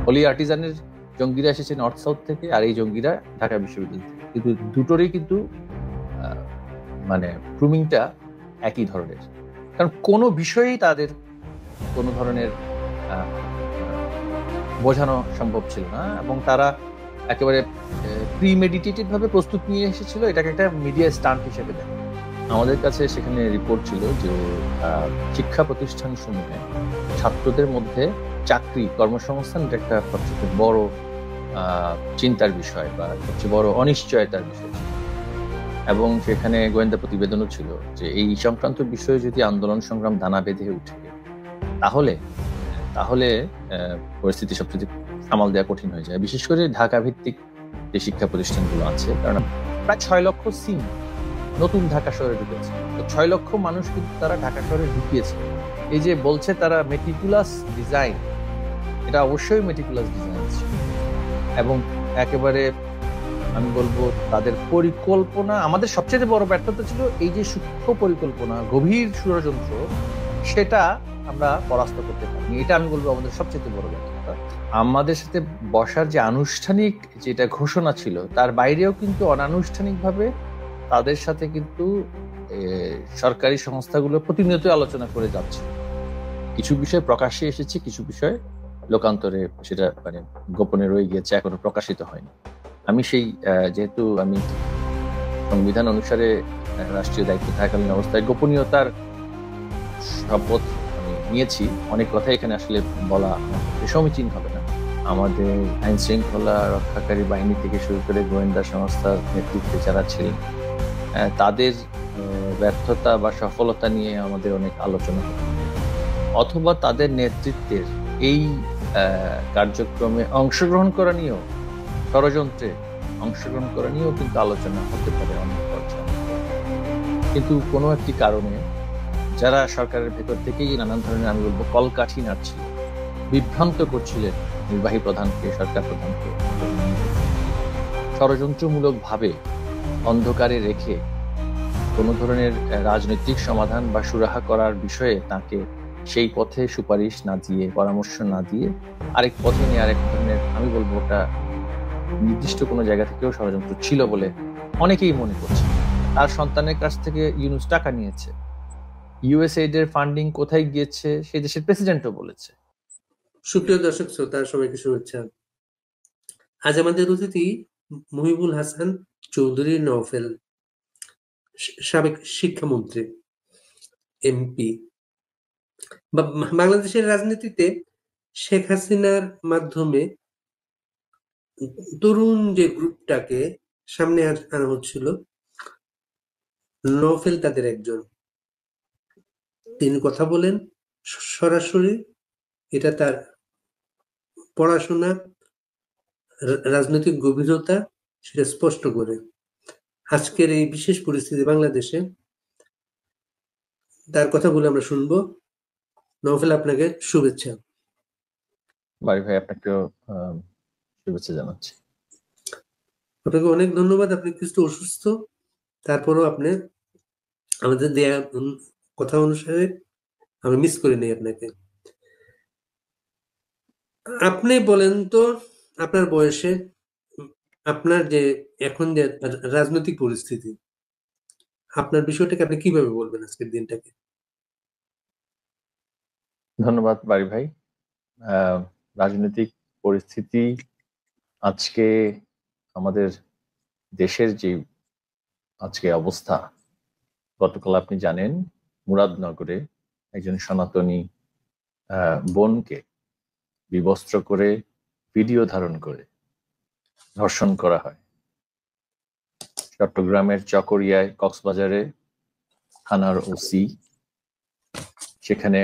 হলি আর্টিজানের জঙ্গিরা এসেছে north south থেকে, আর এই জঙ্গিরা ঢাকা বিশ্ববিদ্যালয় থেকে, কিন্তু দুটোরই কিন্তু মানে গ্রুমিংটা একই ধরনের। কারণ কোনো বিষয়েই তাদের কোনো ধরনের বোঝানো সম্ভব ছিল না, এবং তারা একেবারে প্রিমেডিটেটেড ভাবে প্রস্তুত নিয়ে এসেছিল, এটাকে একটা মিডিয়া স্টান্ট হিসেবে দেখে। আমাদের কাছে সেখানে রিপোর্ট ছিল যে শিক্ষা প্রতিষ্ঠান সমূহে ছাত্রদের মধ্যে চাকরি কর্মসংস্থান এটা একটা সবচেয়ে বড় চিন্তার বিষয় বা সবচেয়ে বড় অনিশ্চয়তার বিষয় ছিল, এবং সেখানে গোয়েন্দা প্রতিবেদনও ছিল যে এই সংক্রান্ত বিষয়ে যদি আন্দোলন সংগ্রাম দানা বেঁধে উঠে তাহলে তাহলে পরিস্থিতি সবচেয়ে সামাল দেওয়া কঠিন হয়ে যায়, বিশেষ করে ঢাকা ভিত্তিক যে শিক্ষা প্রতিষ্ঠানগুলো আছে। কারণ প্রায় 6 লক্ষ সিম নতুন ঢাকা শহরে ঢুকেছে, তো 6 লক্ষ মানুষ কিন্তু তারা ঢাকা শহরে ঢুকিয়েছে। এই যে বলছে তারা মেটিকুলাস ডিজাইন, এটা অবশ্যই মেটিকুলাস ডিজাইন ছিল, এবং একেবারে আমি বলবো তাদের পরিকল্পনা। আমাদের সবচেয়ে বড় ব্যর্থতা ছিল এই যে সূক্ষ্ম পরিকল্পনা, গভীর ষড়যন্ত্র, সেটা আমরা পরাস্ত করতে পারিনি। এটা আমি বলবো আমাদের সবচেয়ে বড় ব্যর্থতা। আমাদের সাথে বসার যে আনুষ্ঠানিক যেটা ঘোষণা ছিল, তার বাইরেও কিন্তু অনানুষ্ঠানিকভাবে তাদের সাথে কিন্তু সরকারি সংস্থাগুলো প্রতিনিয়ত আলোচনা করে যাচ্ছে। কিছু বিষয় প্রকাশ্যে এসেছে, কিছু বিষয় লোকান্তরে সেটা মানে গোপনে রয়ে গিয়েছে, এখনো প্রকাশিত হয়নি। আমি সেই যেহেতু আমি সংবিধান অনুসারে রাষ্ট্রীয় দায়িত্ব থাকাকালীন অবস্থায় গোপনীয়তার শপথ আমি নিয়েছি, অনেক কথা এখানে আসলে বলা সমীচীন হবে না। আমাদের আইন শৃঙ্খলা রক্ষাকারী বাহিনী থেকে শুরু করে গোয়েন্দা সংস্থার নেতৃত্বে যারা ছিলেন, তাদের ব্যর্থতা বা সফলতা নিয়ে আমাদের অনেক আলোচনা হবে, অথবা তাদের নেতৃত্বের এই কার্যক্রমে অংশগ্রহণ করা নিয়েও, ষড়যন্ত্রে অংশগ্রহণ করা নিয়েও কিন্তু আলোচনা হতে পারে অনেক পর্যায়ে। কিন্তু কোনো একটি কারণে যারা সরকারের ভেতর থেকেই নানান ধরনের আমি বলবো কলকাঠি নাড়ছিল, বিভ্রান্ত করছিলেন নির্বাহী প্রধানকে, সরকার প্রধানকে, ষড়যন্ত্রমূলক ভাবে অন্ধকারে রেখে কোনো ধরনের রাজনৈতিক সমাধান বা সুরাহা করার বিষয়ে তাকে সেই পথে সুপারিশ না দিয়ে, পরামর্শ না দিয়ে আরেক পথে নিয়ে আরেক ধরনের, আমি বলবো ওটা নির্দিষ্ট কোনো জায়গা থেকেও ষড়যন্ত্র ছিল বলে অনেকেই মনে করছে। তার সন্তানের কাছ থেকে ইউনূস টাকা নিয়েছে, ইউএসএইড এর ফান্ডিং কোথায় গিয়েছে সেই দেশের প্রেসিডেন্টও বলেছে। সুপ্রিয় দর্শক শ্রোতা, সবাইকে শুভেচ্ছা। আজ আমাদের অতিথি মহিবুল হাসান চৌধুরী নওফেল, সাবেক শিক্ষামন্ত্রী, এমপি। বাংলাদেশের রাজনীতিতে শেখ হাসিনার মাধ্যমে তরুণ যে গ্রুপটাকে সামনে আনা হচ্ছিল, নওফেল তাদের একজন। তিনি কথা বলেন সরাসরি, এটা তার পড়াশোনা, রাজনৈতিক গভীরতা সেটা স্পষ্ট করে। আজকের এই বিশেষ পরিস্থিতি বাংলাদেশে তার কথাগুলো আমরা শুনবো। নওফেল, আপনাকে শুভেচ্ছা। বাড়ি ভাই, আপনাকেও শুভেচ্ছা জানাচ্ছি। আপনাকে অনেক ধন্যবাদ। আপনি কিছু অসুস্থ, তারপরও আপনি আমাদের দেয়া কথা অনুসারে আমি মিস করে নেই আপনাকে। আপনি বলেন তো, আপনার বয়সে আপনার যে এখন যে রাজনৈতিক পরিস্থিতি, আপনার বিষয়টাকে আপনি কিভাবে বলবেন আজকের দিনটাকে? ধন্যবাদ বাড়ি ভাই। রাজনৈতিক পরিস্থিতি আজকে আমাদের দেশের যে আজকে অবস্থা, গতকাল আপনি জানেন মুরাদনগরে একজন সনাতনী বোনকে বিবস্ত্র করে ভিডিও ধারণ করে ধর্ষণ করা হয়। চট্টগ্রামের চকরিয়ায়, কক্সবাজারে থানার ওসি সেখানে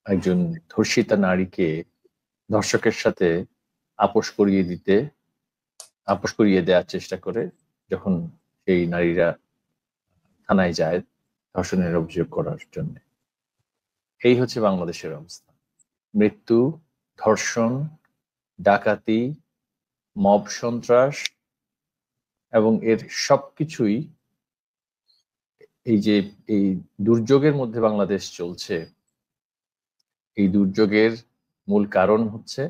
একজন ধর্ষিতা নারীকে ধর্ষকের সাথে আপোষ করিয়ে দেওয়ার চেষ্টা করে, যখন সেই নারীরা থানায় যায় ধর্ষণের অভিযোগ করার জন্য। এই হচ্ছে বাংলাদেশের অবস্থা। মৃত্যু, ধর্ষণ, ডাকাতি, মব সন্ত্রাস, এবং এর সবকিছুই এই যে এই দুর্যোগের মধ্যে বাংলাদেশ চলছে, এই দুর্যোগের মূল কারণ হচ্ছে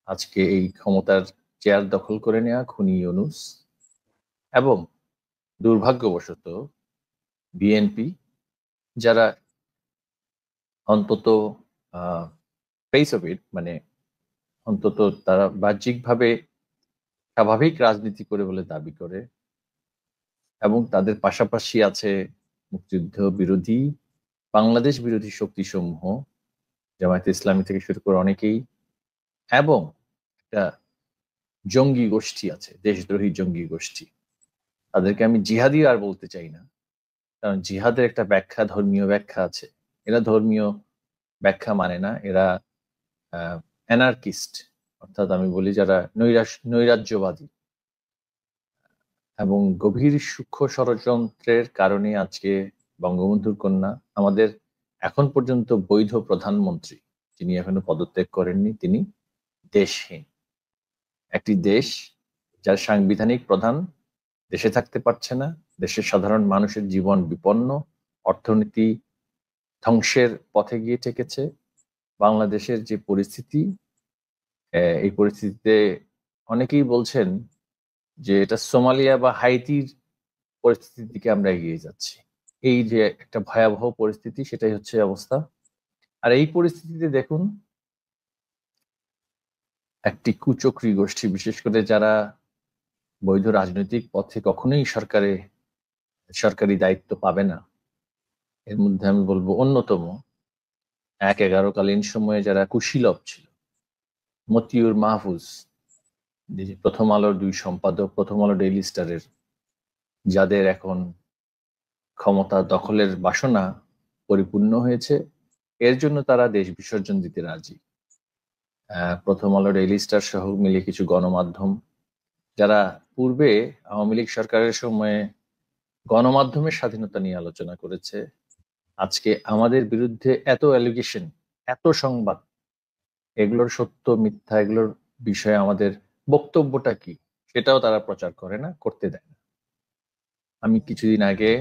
আজকে এই ক্ষমতার চেয়ার দখল করে নেওয়া খুনি ইউনূস, এবং দুর্ভাগ্যবশত বিএনপি, যারা অন্তত ফেস অফ ইট, মানে অন্তত তারা বাহ্যিকভাবে স্বাভাবিক রাজনীতি করে বলে দাবি করে, এবং তাদের পাশাপাশি আছে মুক্তিযুদ্ধ বিরোধী, বাংলাদেশ বিরোধী শক্তিসমূহ, জামায়াতে ইসলামী থেকে শুরু করে অনেকেই, এবং একটা জঙ্গি গোষ্ঠী আছে, দেশদ্রোহী জঙ্গি গোষ্ঠী। তাদেরকে আমি জিহাদি আর বলতে চাই না, কারণ জিহাদের একটা ব্যাখ্যা, ধর্মীয় ব্যাখ্যা আছে। এরা ধর্মীয় ব্যাখ্যা মানে না, এরা অ্যানার্কিস্ট, অর্থাৎ আমি বলি যারা নৈরাজ্যবাদী, এবং গভীর সূক্ষ্ম ষড়যন্ত্রের কারণে আজকে বঙ্গবন্ধুর কন্যা, আমাদের এখন পর্যন্ত বৈধ প্রধানমন্ত্রী, যিনি এখনো পদত্যাগ করেননি, তিনি দেশহীন। একটি দেশ যার সাংবিধানিক প্রধান দেশে থাকতে পারছে না, দেশের সাধারণ মানুষের জীবন বিপন্ন, অর্থনীতি ধ্বংসের পথে গিয়ে ঠেকেছে। বাংলাদেশের যে পরিস্থিতি, এই পরিস্থিতিতে অনেকেই বলছেন যে এটা সোমালিয়া বা হাইতির পরিস্থিতির দিকে আমরা এগিয়ে যাচ্ছি। এই যে একটা ভয়াবহ পরিস্থিতি, সেটাই হচ্ছে অবস্থা। আর এই পরিস্থিতিতে দেখুন, একটি কুচক্রী গোষ্ঠী, বিশেষ করে যারা বৈধ রাজনৈতিক পথে কখনোই সরকারি দায়িত্ব পাবে না, এর মধ্যে আমি বলবো অন্যতম ১-১১ কালীন সময়ে যারা কুশীলব ছিল, মতিউর মাহফুজ, যে প্রথম আলোর ২ সম্পাদক, প্রথম আলো ডেইলি স্টারের, যাদের এখন ক্ষমতা দখলের বাসনা পরিপূর্ণ হয়েছে, এর জন্য তারা দেশ বিসর্জন দিতে রাজি। প্রথম আলো ডেইলি স্টার সহ মিলে কিছু গণমাধ্যম, যারা পূর্বে আওয়ামী লীগ সরকারের সময়ে গণমাধ্যমের স্বাধীনতা নিয়ে আলোচনা করেছে, আজকে আমাদের বিরুদ্ধে এত অ্যালিগেশন, এত সংবাদ, এগুলোর সত্য মিথ্যা, এগুলোর বিষয়ে আমাদের বক্তব্যটা কি, সেটাও তারা প্রচার করে না, করতে দেয় না। আমি কিছুদিন আগে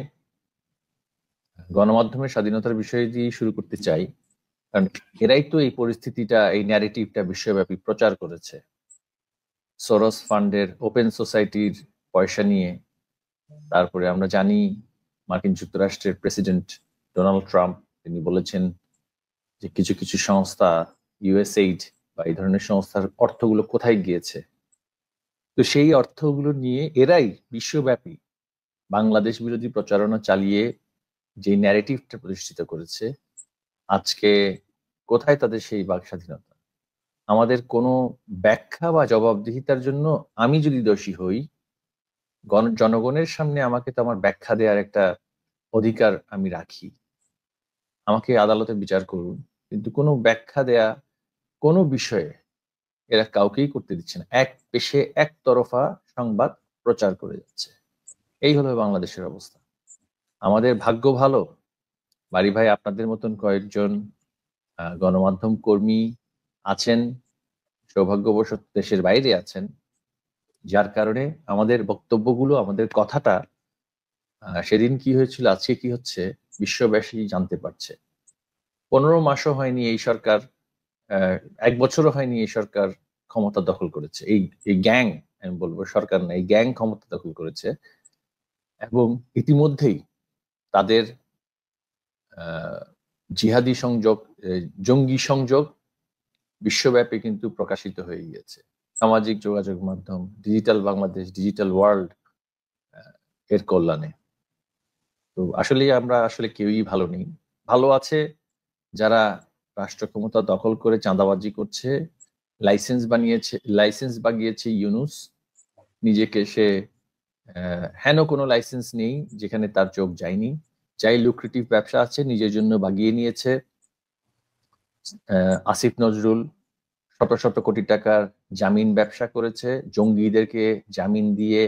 গণমাধ্যমের স্বাধীনতার বিষয় দিয়ে শুরু করতে চাই, কারণ এরাই তো এই পরিস্থিতিটা, এই ন্যারেটিভটা বিশ্বব্যাপী প্রচার করেছে। সোরস ফান্ডের, ওপেন সোসাইটির পয়সা নিয়ে, তারপরে আমরা জানি মার্কিন যুক্তরাষ্ট্রের প্রেসিডেন্ট ডোনাল্ড ট্রাম্প, তিনি বলেছেন যে কিছু কিছু সংস্থা, ইউএসএইড বা এই ধরনের সংস্থার অর্থগুলো কোথায় গিয়েছে। তো সেই অর্থগুলো নিয়ে এরাই বিশ্বব্যাপী বাংলাদেশ বিরোধী প্রচারণা চালিয়ে যে ন্যারেটিভটা প্রতিষ্ঠিত করেছে, আজকে কোথায় তাদের সেই বাক স্বাধীনতা? আমাদের কোনো ব্যাখ্যা বা জবাবদিহিতার জন্য আমি যদি দোষী হই, জনগণের সামনে আমাকে তো আমার ব্যাখ্যা দেওয়ার একটা অধিকার আমি রাখি। আমাকে আদালতে বিচার করুন, কিন্তু কোনো ব্যাখ্যা দেয়া কোনো বিষয়ে এরা কাউকেই করতে দিচ্ছে না। এক পেশে একতরফা সংবাদ প্রচার করে যাচ্ছে। এই হলো বাংলাদেশের অবস্থা। আমাদের ভাগ্য ভালো, বাড়ি ভাই আপনাদের মতন কয়েকজন গণমাধ্যম কর্মী আছেন, সৌভাগ্যবশত দেশের বাইরে আছেন, যার কারণে আমাদের বক্তব্যগুলো, আমাদের কথাটা সেদিন কি হয়েছিল, আজকে কি হচ্ছে, বিশ্ববাসী জানতে পারছে। 15 মাসও হয়নি এই সরকার, 1 বছরও হয়নি এই সরকার ক্ষমতা দখল করেছে। এই গ্যাং, আমি বলবো সরকার না, এই গ্যাং ক্ষমতা দখল করেছে, এবং ইতিমধ্যেই তাদের জিহাদি সংযোগ, জঙ্গি সংযোগ বিশ্বব্যাপী কিন্তু প্রকাশিত হয়ে গিয়েছে। সামাজিক যোগাযোগ মাধ্যম, ডিজিটাল বাংলাদেশ, ডিজিটাল ওয়ার্ল্ড এর কল্যাণে। তো আমরা আসলে কেউই ভালো নেই। ভালো আছে যারা রাষ্ট্র ক্ষমতা দখল করে চাঁদাবাজি করছে, লাইসেন্স বাগিয়েছে ইউনূস, নিজেকে সে হেন কোনো লাইসেন্স নেই যেখানে তার চোখ যায়নি, যাই লুক্রেটিভ ব্যবসা আছে নিজের জন্য বাগিয়ে নিয়েছে। আসিফ নজরুল শত শত কোটি টাকার জামিন ব্যবসা করেছে, জঙ্গিদেরকে জামিন দিয়ে,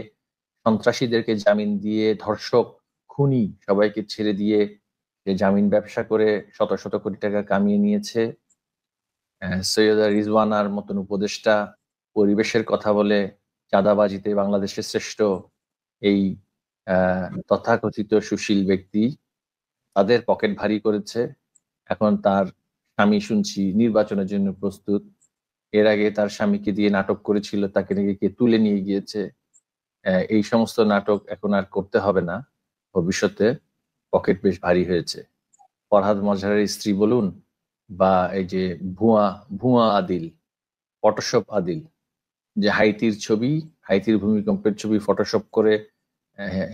সন্ত্রাসীদেরকে জামিন দিয়ে, ধর্ষক খুনি সবাইকে ছেড়ে দিয়ে যে জামিন ব্যবসা করে শত শত কোটি টাকা কামিয়ে নিয়েছে। সৈয়দা রিজওয়ানার মতন উপদেষ্টা পরিবেশের কথা বলে চাঁদাবাজিতে বাংলাদেশের শ্রেষ্ঠ এই তথাকথিত সুশীল ব্যক্তি তাদের পকেট ভারী করেছে। এখন তার স্বামী শুনছি নির্বাচনের জন্য প্রস্তুত। এর আগে তার স্বামীকে দিয়ে নাটক করেছিল, তাকে নাকি কে তুলে নিয়ে গিয়েছে। এই সমস্ত নাটক এখন আর করতে হবে না ভবিষ্যতে, পকেট বেশ ভারী হয়েছে। ফরহাদ মজহারের স্ত্রী বলুন, বা এই যে ভুয়া ভুয়া আদিল, ফটোশপ আদিল, যে হাইতির ছবি, হাইতির ভূমিকম্পের ছবি ফটোশপ করে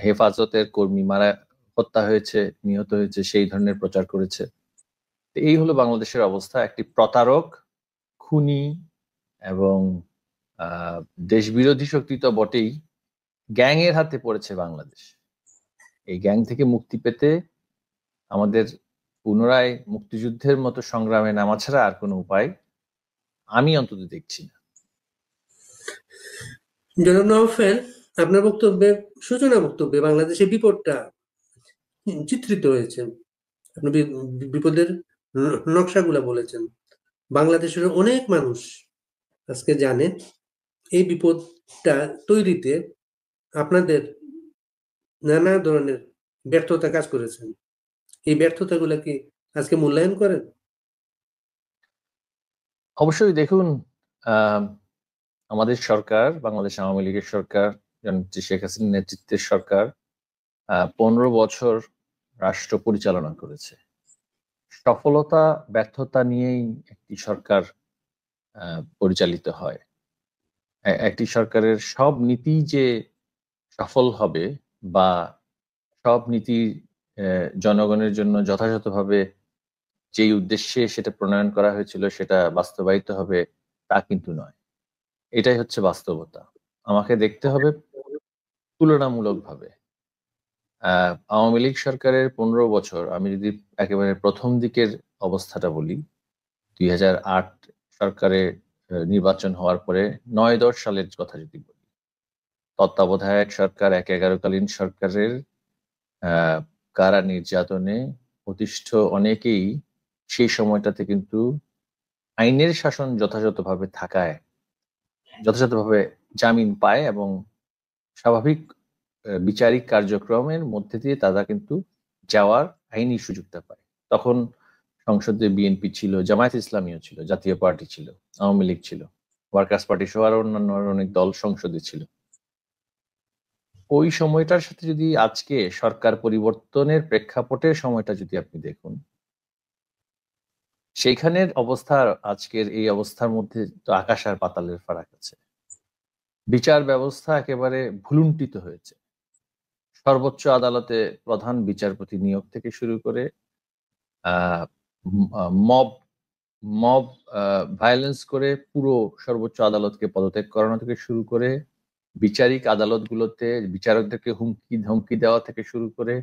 হেফাজতের কর্মী হত্যা হয়েছে, নিহত হয়েছে, সেই ধরনের প্রচার করেছে। এই হলো বাংলাদেশের অবস্থা। একটি প্রতারক, খুনি এবং দেশ বিরোধী শক্তি তো বটেই, গ্যাং এর হাতে পড়েছে বাংলাদেশ। এই গ্যাং থেকে মুক্তি পেতে আমাদের পুনরায় মুক্তিযুদ্ধের মতো সংগ্রামে নামা ছাড়া আর কোনো উপায় আমি অন্তত দেখছি না। জনাব নওফেল, আপনার বক্তব্যে, সূচনা বক্তব্যে বাংলাদেশের বিপদটা চিত্রিত হয়েছে। আপনি বিপদের নকশাগুলা বলেছেন। বাংলাদেশের অনেক মানুষ আজকে জানে এই বিপদটা তৈরিতে আপনাদের নানা ধরনের ব্যর্থতা কাজ করেছেন। এই ব্যর্থতাগুলা কি আজকে মূল্যায়ন করেন? অবশ্যই। দেখুন, আমাদের সরকার, বাংলাদেশ আওয়ামী লীগের সরকার, জননেত্রী শেখ হাসিনার নেতৃত্বের সরকার 15 বছর রাষ্ট্র পরিচালনা করেছে। সফলতা ব্যর্থতা নিয়েই একটি সরকার পরিচালিত হয়। একটি সরকারের সব নীতি যে সফল হবে বা সব নীতি জনগণের জন্য যথাযথভাবে যেই উদ্দেশ্যে সেটা প্রণয়ন করা হয়েছিল সেটা বাস্তবায়িত হবে, তা কিন্তু নয়। এটাই হচ্ছে বাস্তবতা। আমাকে দেখতে হবে তুলনামূলকভাবে। আওয়ামী লীগ সরকারের 15 বছর, আমি যদি একেবারে প্রথম দিকের অবস্থাটা বলি, 2008 সরকারে নির্বাচন হওয়ার পরে 9-10 সালের কথা যদি বলি, তত্ত্বাবধায়ক সরকার 1-11 কালীন সরকারের কারা নির্যাতনে অতিষ্ঠ অনেকেই সেই সময়টাতে কিন্তু আইনের শাসন যথাযথভাবে থাকায় যথাযথভাবে জামিন পায় এবং স্বাভাবিক বিচারিক কার্যক্রমের মধ্যে দিয়ে তারা কিন্তু যাওয়ার আইনি সুযোগটা পায়। তখন সংসদে বিএনপি ছিল, জামায়াত ইসলামীও ছিল, জাতীয় পার্টি ছিল, আওয়ামী লীগ ছিল, ওয়ার্কার্স পার্টি সহ আরো অন্যান্য অনেক দল সংসদে ছিল। ওই সময়টার সাথে যদি আজকে সরকার পরিবর্তনের প্রেক্ষাপটের সময়টা যদি আপনি দেখুন, সেইখানের অবস্থা আজকের এই অবস্থার মধ্যে তো আকাশ আর পাতালের ফারাক আছে। বিচার ব্যবস্থা একেবারে ভুলুণ্ঠিত হয়েছে। সর্বোচ্চ আদালতে প্রধান বিচারপতি নিয়োগ থেকে শুরু করে মব মব ভায়োলেন্স করে পুরো সর্বোচ্চ আদালতকে পদত্যাগ করানো থেকে শুরু করে, বিচারিক আদালতগুলোতে বিচারকদেরকে হুমকি ধমকি দেওয়া থেকে শুরু করে,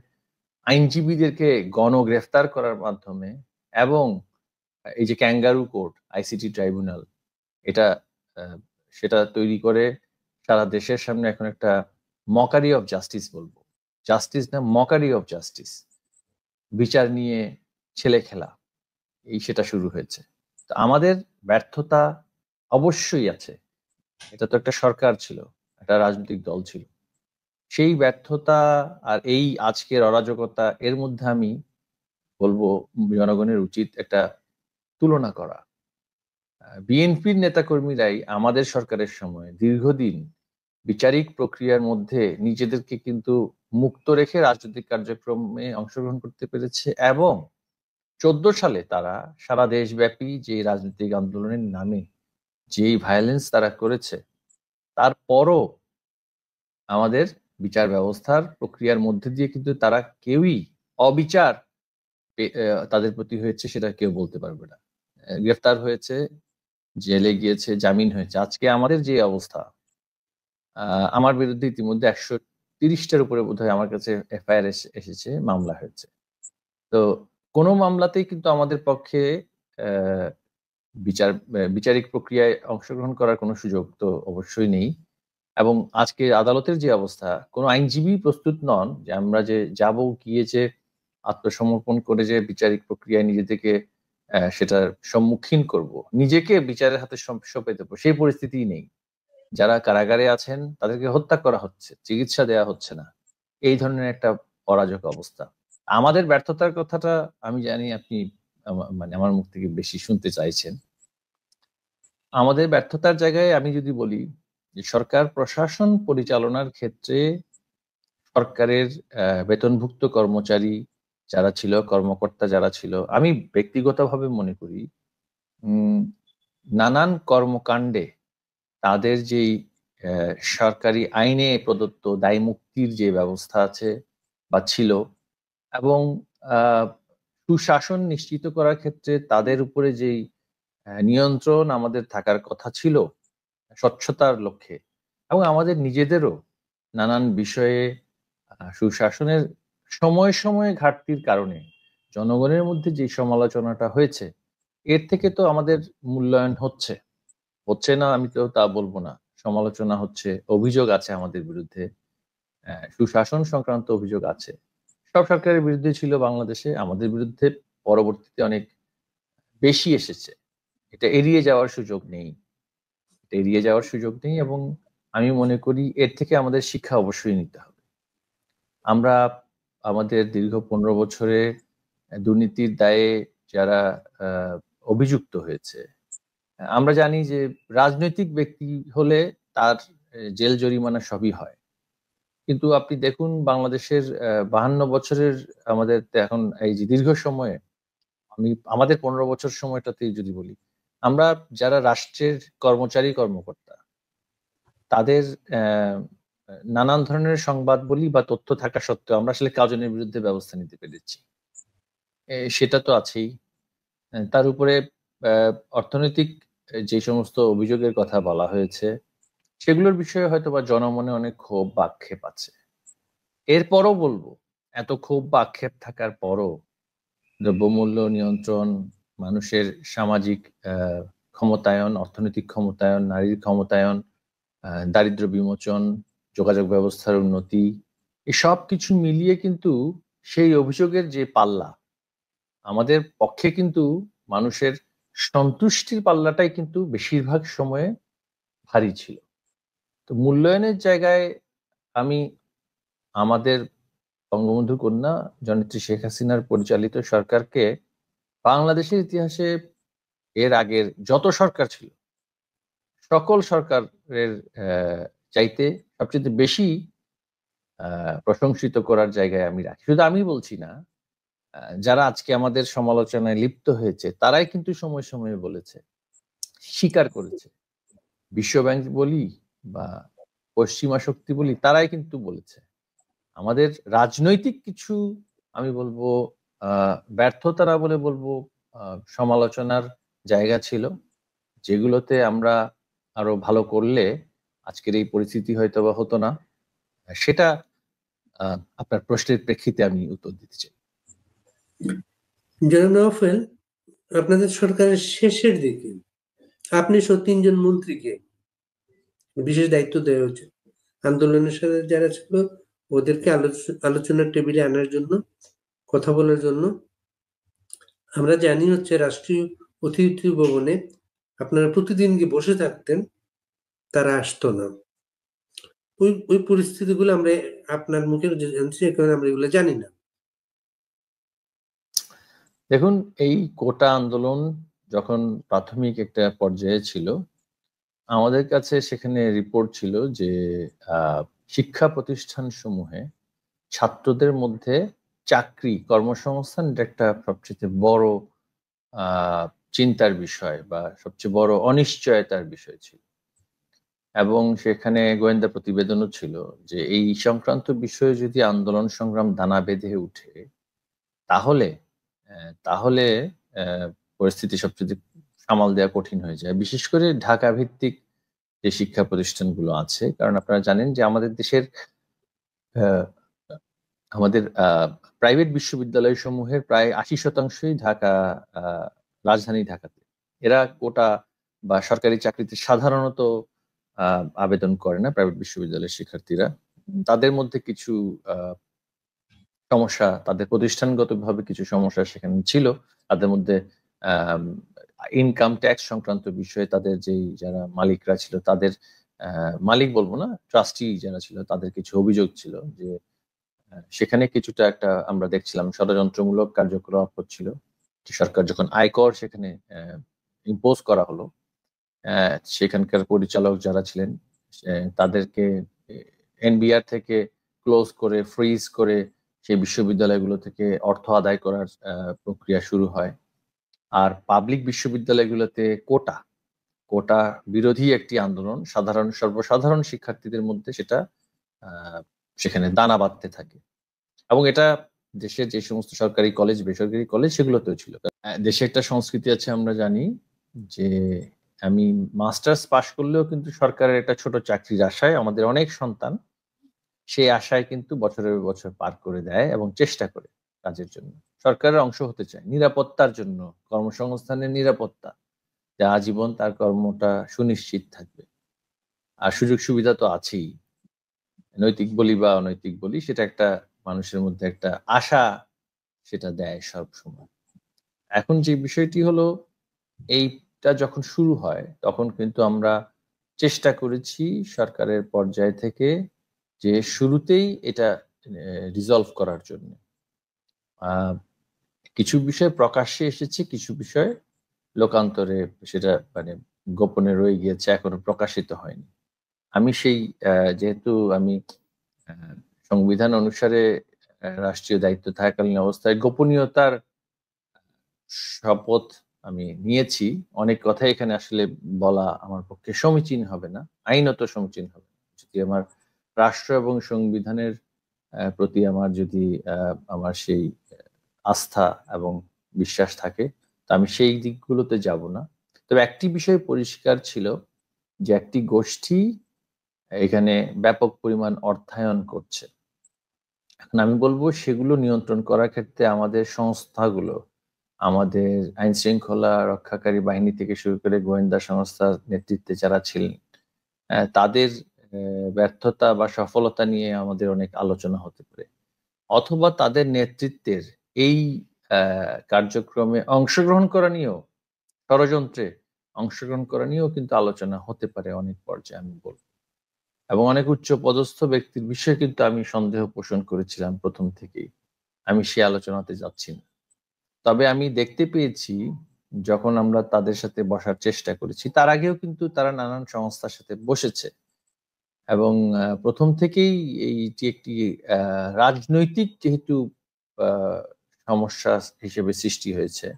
আইনজীবীদেরকে গণগ্রেফতার করার মাধ্যমে, এবং এই যে ক্যাঙ্গারু কোর্ট, আইসিটি ট্রাইব্যুনাল, এটা সেটা তৈরি করে সারা দেশের সামনে এখন একটা মকারি অফ জাস্টিস বলবো, জাস্টিস না, মকারি অফ জাস্টিস, বিচার নিয়ে ছেলে খেলা, এই সেটা শুরু হয়েছে। তো আমাদের ব্যর্থতা অবশ্যই আছে। এটা তো একটা সরকার ছিল, একটা রাজনৈতিক দল ছিল। সেই ব্যর্থতা আর এই আজকের অরাজকতা, এর মধ্যে আমি বলবো জনগণের উচিত একটা তুলনা করা। বিএনপির নেতাকর্মীরাই আমাদের সরকারের সময় দীর্ঘদিন বিচারিক প্রক্রিয়ার মধ্যে নিজেদেরকে কিন্তু মুক্ত রেখে রাজনৈতিক কার্যক্রমে অংশগ্রহণ করতে পেরেছে, এবং 14 সালে তারা সারা দেশব্যাপী যে রাজনৈতিক আন্দোলনের নামে যেই ভায়োলেন্স তারা করেছে, তারপরও আমাদের বিচার ব্যবস্থার প্রক্রিয়ার মধ্যে দিয়ে কিন্তু তারা কেউই অবিচার তাদের প্রতি হয়েছে সেটা কেউ বলতে পারবে না। গ্রেফতার হয়েছে, জেলে গিয়েছে, জামিন হয়েছে। আজকে আমাদের যে অবস্থা, আমার বিরুদ্ধে ইতিমধ্যে 130টার উপরে বোধহয় আমার কাছে এফআইআর এসেছে, মামলা হয়েছে। তো কোনো মামলাতেই কিন্তু আমাদের পক্ষে বিচারিক প্রক্রিয়ায় অংশগ্রহণ করার কোনো সুযোগ তো অবশ্যই নেই। এবং আজকে আদালতের যে অবস্থা, কোনো আইনজীবী প্রস্তুত নন যে আমরা যে যাব, গিয়ে যে আত্মসমর্পণ করে যে বিচারিক প্রক্রিয়ায় নিজেদেরকে সেটার সম্মুখীন করব, নিজেকে বিচারের হাতে সঁপে দেবো, সেই পরিস্থিতি নেই। যারা কারাগারে আছেন তাদেরকে হত্যা করা হচ্ছে, চিকিৎসা দেওয়া হচ্ছে না, এই ধরনের একটা অরাজক অবস্থা। আমাদের ব্যর্থতার কথাটা আমি জানি আপনি মানে আমার মুখ থেকে বেশি শুনতে চাইছেন। আমাদের ব্যর্থতার জায়গায় আমি যদি বলি যে সরকার প্রশাসন পরিচালনার ক্ষেত্রে সরকারের বেতনভুক্ত কর্মচারী যারা ছিল, কর্মকর্তা যারা ছিল, আমি ব্যক্তিগতভাবে মনে করি উম, নানান কর্মকাণ্ডে তাদের যেই সরকারি আইনে প্রদত্ত দায় মুক্তির যে ব্যবস্থা আছে বা ছিল, এবং আহ, সুশাসন নিশ্চিত করার ক্ষেত্রে তাদের উপরে যেই নিয়ন্ত্রণ আমাদের থাকার কথা ছিল স্বচ্ছতার লক্ষ্যে, এবং আমাদের নিজেদেরও নানান বিষয়ে সুশাসনের সময়ে সময়ে ঘাটতির কারণে জনগণের মধ্যে যে সমালোচনাটা হয়েছে, এর থেকে তো আমাদের মূল্যায়ন হচ্ছে, হচ্ছে না আমি তো তা বলবো না। সমালোচনা হচ্ছে, অভিযোগ আছে আমাদের বিরুদ্ধে, সুশাসন সংক্রান্ত অভিযোগ আছে। সব সরকারের বিরুদ্ধে ছিল বাংলাদেশে, আমাদের বিরুদ্ধে পরবর্তীতে অনেক বেশি এসেছে। এটা এড়িয়ে যাওয়ার সুযোগ নেই, এটা এড়িয়ে যাওয়ার সুযোগ নেই, এবং আমি মনে করি এর থেকে আমাদের শিক্ষা অবশ্যই নিতে হবে। আমরা আমাদের দীর্ঘ 15 বছরে দুর্নীতির দায়ে যারা আহ, অভিযুক্ত হয়েছে, আমরা জানি যে রাজনৈতিক ব্যক্তি হলে তার জেল জরিমানা সবই হয়। কিন্তু আপনি দেখুন বাংলাদেশের 52 বছরের আমাদের তো এখন এই যে দীর্ঘ সময়ে, আমি আমাদের 15 বছর সময়টাতেই যদি বলি, আমরা যারা রাষ্ট্রের কর্মচারী কর্মকর্তা তাদের আহ, নানান ধরনের সংবাদ বলি বা তথ্য থাকা সত্ত্বেও আমরা আসলে কাজনের বিরুদ্ধে ব্যবস্থা নিতে পেরেছি, সেটা তো আছেই। তার উপরে অর্থনৈতিক যে সমস্ত অভিযোগের কথা বলা হয়েছে সেগুলোর বিষয়ে হয়তো বা জনমনে অনেক ক্ষোভ বা আক্ষেপ আছে। এরপরও বলবো, এত ক্ষোভ বা আক্ষেপ থাকার পরও দ্রব্যমূল্য নিয়ন্ত্রণ, মানুষের সামাজিক আহ, ক্ষমতায়ন, অর্থনৈতিক ক্ষমতায়ন, নারীর ক্ষমতায়ন, দারিদ্র্য বিমোচন, যোগাযোগ ব্যবস্থার উন্নতি, এই সব কিছু মিলিয়ে কিন্তু সেই অভিযোগের যে পাল্লা, আমাদের পক্ষে কিন্তু মানুষের সন্তুষ্টির পাল্লাটাই কিন্তু বেশিরভাগ সময়ে ভারী ছিল। তো মূল্যায়নের জায়গায় আমি আমাদের বঙ্গবন্ধু কন্যা জননেত্রী শেখ হাসিনার পরিচালিত সরকারকে বাংলাদেশের ইতিহাসে এর আগের যত সরকার ছিল সকল সরকারের চাইতে সবচেয়ে বেশি প্রশংসিত করার জায়গায় আমি রাখি। শুধু আমি বলছি না, যারা আজকে আমাদের সমালোচনায় লিপ্ত হয়েছে তারাই কিন্তু সময় সময়ে বলেছে, স্বীকার করেছে। বিশ্বব্যাংক বলি বা পশ্চিমা শক্তি বলি, তারাই কিন্তু বলেছে আমাদের রাজনৈতিক কিছু, আমি বলবো ব্যর্থতারা বলে বলবো, সমালোচনার জায়গা ছিল, যেগুলোতে আমরা আরো ভালো করলে আজকের এই পরিস্থিতি হয়তো বা হতো না। সেটা আপনার প্রশ্নের প্রেক্ষিতে আমি উত্তর দিতে চাই। জনাব নওফেল, আপনাদের সরকারের শেষের দিকে আপনি 3জন মন্ত্রীকে বিশেষ দায়িত্ব দেওয়া হয়েছে আন্দোলনের সাথে যারা ছিল ওদেরকে আলোচনার টেবিলে আনার জন্য, কথা বলার জন্য। আমরা জানি হচ্ছে রাষ্ট্রীয় অতিথি ভবনে আপনারা প্রতিদিন গিয়ে বসে থাকতেন, তারা আসতো না। ওই পরিস্থিতিগুলো আমরা আপনার মুখে জানছি, কারণে আমরা এগুলো জানি না। দেখুন, এই কোটা আন্দোলন যখন প্রাথমিক একটা পর্যায়ে ছিল, আমাদের কাছে সেখানে রিপোর্ট ছিল যে আহ, শিক্ষা প্রতিষ্ঠান সমূহে ছাত্রদের মধ্যে চাকরি কর্মসংস্থান এটা একটা সবচেয়ে বড় আহ চিন্তার বিষয় বা সবচেয়ে বড় অনিশ্চয়তার বিষয় ছিল। এবং সেখানে গোয়েন্দা প্রতিবেদনও ছিল যে এই সংক্রান্ত বিষয়ে যদি আন্দোলন সংগ্রাম দানা বেঁধে উঠে তাহলে তাহলে আহ, পরিস্থিতি সবচেয়ে সামাল দেওয়া কঠিন হয়ে যায়, বিশেষ করে ঢাকা ভিত্তিক যে শিক্ষা প্রতিষ্ঠানগুলো আছে। কারণ আপনারা জানেন যে আমাদের দেশের আহ, আমাদের প্রাইভেট বিশ্ববিদ্যালয় সমূহের প্রায় 80%ই ঢাকা, আহ, রাজধানী ঢাকাতে। এরা কোটা বা সরকারি চাকরিতে সাধারণত আবেদন করে না প্রাইভেট বিশ্ববিদ্যালয়ের শিক্ষার্থীরা। তাদের মধ্যে কিছু আহ, সমস্যা, তাদের প্রতিষ্ঠানগতভাবে কিছু সমস্যা সেখানে ছিল। তাদের মধ্যে ইনকাম ট্যাক্স সংক্রান্ত বিষয়ে তাদের যেই যারা মালিকরা ছিল তাদের, মালিক বলবো না, ট্রাস্টি যারা ছিল তাদের কিছু অভিযোগ ছিল যে সেখানে কিছুটা একটা আমরা দেখছিলাম ষড়যন্ত্রমূলক কার্যকলাপ হচ্ছিল। সরকার যখন আয়কর সেখানে ইম্পোজ করা হলো, সেখানকার পরিচালক যারা ছিলেন তাদেরকে এনবিআর থেকে ক্লোজ করে ফ্রিজ করে সেই বিশ্ববিদ্যালয়গুলো থেকে অর্থ আদায় করার প্রক্রিয়া শুরু হয়। আর পাবলিক বিশ্ববিদ্যালয়গুলোতে কোটা বিরোধী একটি আন্দোলন সর্বসাধারণ শিক্ষার্থীদের মধ্যে সেটা সেখানে দানা বাঁধতে থাকে। এবং এটা দেশের যে সমস্ত সরকারি কলেজ বেসরকারি কলেজ সেগুলোতেও ছিল। দেশে একটা সংস্কৃতি আছে, আমরা জানি যে আমি মাস্টার্স পাশ করলেও কিন্তু সরকারের একটা ছোট চাকরির আশায় আমাদের অনেক সন্তান সেই আশায় কিন্তু বছরের বছর পার করে দেয় এবং চেষ্টা করে কাজের জন্য, সরকারের অংশ হতে চায়, নিরাপত্তার জন্য, কর্মসংস্থানের নিরাপত্তা, যে আজীবন তার কর্মটা সুনিশ্চিত থাকবে। আর সুযোগ সুবিধা তো আছেই, নৈতিক বলি বা অনৈতিক বলি, সেটা একটা মানুষের মধ্যে একটা আশা সেটা দেয় সব সময়। এখন যে বিষয়টি হলো, এইটা যখন শুরু হয় তখন কিন্তু আমরা চেষ্টা করেছি সরকারের পর্যায় থেকে যে শুরুতেই এটা রিজলভ করার জন্য। কিছু বিষয় প্রকাশ্যে এসেছে, কিছু বিষয় লোকান্তরে সেটা মানে গোপনে রয়ে গিয়েছে, এখনো প্রকাশিত হয়নি। আমি সেই যেহেতু আমি সংবিধান অনুসারে রাষ্ট্রীয় দায়িত্ব থাকাকালীন অবস্থায় গোপনীয়তার শপথ আমি নিয়েছি, অনেক কথাই এখানে আসলে বলা আমার পক্ষে সমীচীন হবে না, আইনত সমীচীন হবে না। যদি আমার রাষ্ট্র এবং সংবিধানের প্রতি আমার যদি আমার সেই আস্থা এবং বিশ্বাস থাকে, তো আমি সেই দিকগুলোতে যাব না। তবে একটি বিষয় পরিষ্কার ছিল যে একটি গোষ্ঠী এখানে ব্যাপক পরিমাণ অর্থায়ন করছে। এখন আমি বলবো সেগুলো নিয়ন্ত্রণ করার ক্ষেত্রে আমাদের সংস্থাগুলো, আমাদের আইন শৃঙ্খলা রক্ষাকারী বাহিনী থেকে শুরু করে গোয়েন্দা সংস্থার নেতৃত্বে যারা ছিলেন, তাদের ব্যর্থতা বা সফলতা নিয়ে আমাদের অনেক আলোচনা হতে পারে, অথবা তাদের নেতৃত্বের এই কার্যক্রমে অংশগ্রহণ করা নিয়েও, ষড়যন্ত্রে অংশগ্রহণ করা নিয়েও কিন্তু আলোচনা হতে পারে অনেক পর্যায়ে, আমি বলব। এবং অনেক উচ্চ পদস্থ ব্যক্তির বিষয়ে কিন্তু আমি সন্দেহ পোষণ করেছিলাম প্রথম থেকেই, আমি সে আলোচনাতে যাচ্ছি না। তবে আমি দেখতে পেয়েছি যখন আমরা তাদের সাথে বসার চেষ্টা করেছি, তার আগেও কিন্তু তারা নানান সংস্থার সাথে বসেছে এবং প্রথম থেকেই এইটি একটি রাজনৈতিক যেহেতু সমস্যা হিসেবে সৃষ্টি হয়েছে,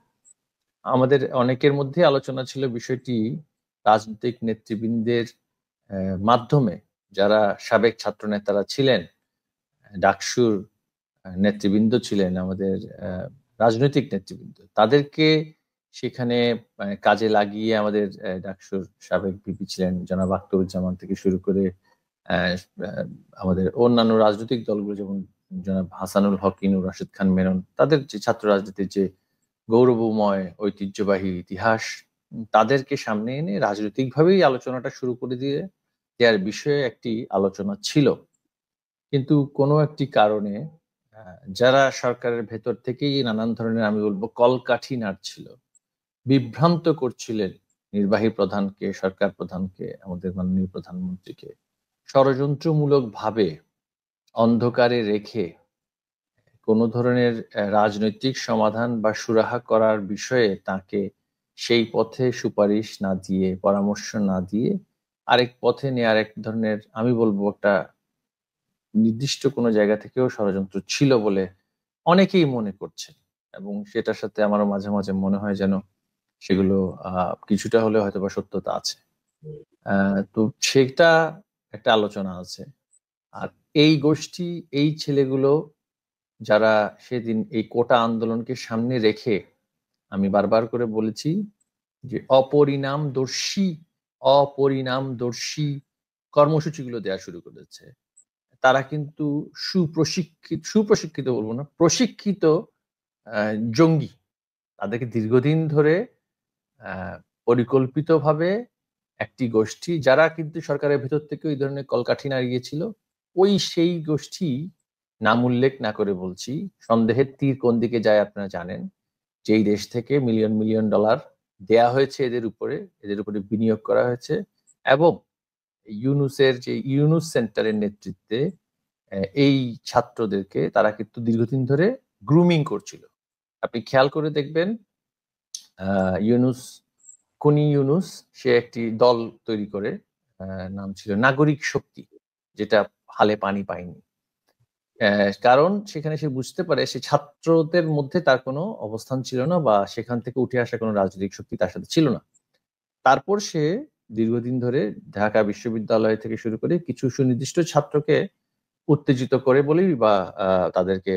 আমাদের অনেকের মধ্যে আলোচনা ছিল বিষয়টি রাজনৈতিক নেতৃবৃন্দের মাধ্যমে, যারা সাবেক ছাত্র নেতারা ছিলেন, ডাকসুর নেতৃবৃন্দ ছিলেন, আমাদের রাজনৈতিক নেতৃবৃন্দ, তাদেরকে সেখানে কাজে লাগিয়ে আমাদের ডাকসুর সাবেক ভিপি ছিলেন জনাব আখতারুজ্জামান থেকে শুরু করে আমাদের অন্যান্য রাজনৈতিক দলগুলো যেমন জনাব হাসানুল হক ইনু, রাশেদ খান মেনন, তাদের যে ছাত্র রাজনীতির যে গৌরবময় ঐতিহ্যবাহী ইতিহাস, তাদেরকে সামনে এনে রাজনৈতিকভাবেই আলোচনাটা শুরু করে দেওয়ার বিষয়ে একটি আলোচনা ছিল। কিন্তু কোনো একটি কারণে যারা সরকারের ভেতর থেকেই নানান ধরনের, আমি বলবো, কলকাঠি নাড়ছিল, বিভ্রান্ত করছিলেন নির্বাহী প্রধানকে, সরকার প্রধানকে, আমাদের মাননীয় প্রধানমন্ত্রীকে, ষড়যন্ত্রমূলক ভাবে অন্ধকারে রেখে কোনো ধরনের রাজনৈতিক সমাধান বা সুরাহা করার বিষয়ে তাকে সেই পথে সুপারিশ না দিয়ে, পরামর্শ না দিয়ে আরেক পথে নিয়ে আরেক ধরনের, আমি বলবো একটা নির্দিষ্ট কোনো জায়গা থেকেও ষড়যন্ত্র ছিল বলে অনেকেই মনে করছে। এবং সেটার সাথে আমারও মাঝে মাঝে মনে হয় যেন সেগুলো কিছুটা হলে হয়তো বা সত্যতা আছে। তো সেটা একটা আলোচনা আছে। আর এই গোষ্ঠী, এই ছেলেগুলো যারা সেদিন এই কোটা আন্দোলনকে সামনে রেখে, আমি বারবার করে বলেছি যে অপরিণামদর্শী কর্মসূচিগুলো দেওয়া শুরু করেছে, তারা কিন্তু সুপ্রশিক্ষিত বলবো না, প্রশিক্ষিত জঙ্গি। তাদেরকে দীর্ঘদিন ধরে পরিকল্পিতভাবে একটি গোষ্ঠী, যারা কিন্তু সরকারের ভেতর থেকে ওই ধরনের কলকাঠি নাড়িয়েছিল, সেই গোষ্ঠী, নাম উল্লেখ না করে বলছি, সন্দেহের তীর কোন দিকে যায় আপনারা জানেন, যেই দেশ থেকে মিলিয়ন মিলিয়ন ডলার দেয়া হয়েছে এদের উপরে বিনিয়োগ করা হয়েছে, এবং ইউনুসের যে ইউনুস সেন্টারের নেতৃত্বে এই ছাত্রদেরকে তারা কিন্তু দীর্ঘদিন ধরে গ্রুমিং করছিল। আপনি খেয়াল করে দেখবেন ইউনুস কনি ইউনুস সে একটি দল তৈরি করে, নাম ছিল নাগরিক শক্তি, যেটা হালে পানি পায়নি। কারণ সেখানে সে বুঝতে পারে সে ছাত্রদের মধ্যে তার কোনো অবস্থান ছিল না, বা সেখান থেকে উঠে আসা কোনো রাজনৈতিক শক্তি তার সাথে ছিল না। তারপর সে দীর্ঘদিন ধরে ঢাকা বিশ্ববিদ্যালয় থেকে শুরু করে কিছু সুনির্দিষ্ট ছাত্রকে উত্তেজিত করে বলি, বা তাদেরকে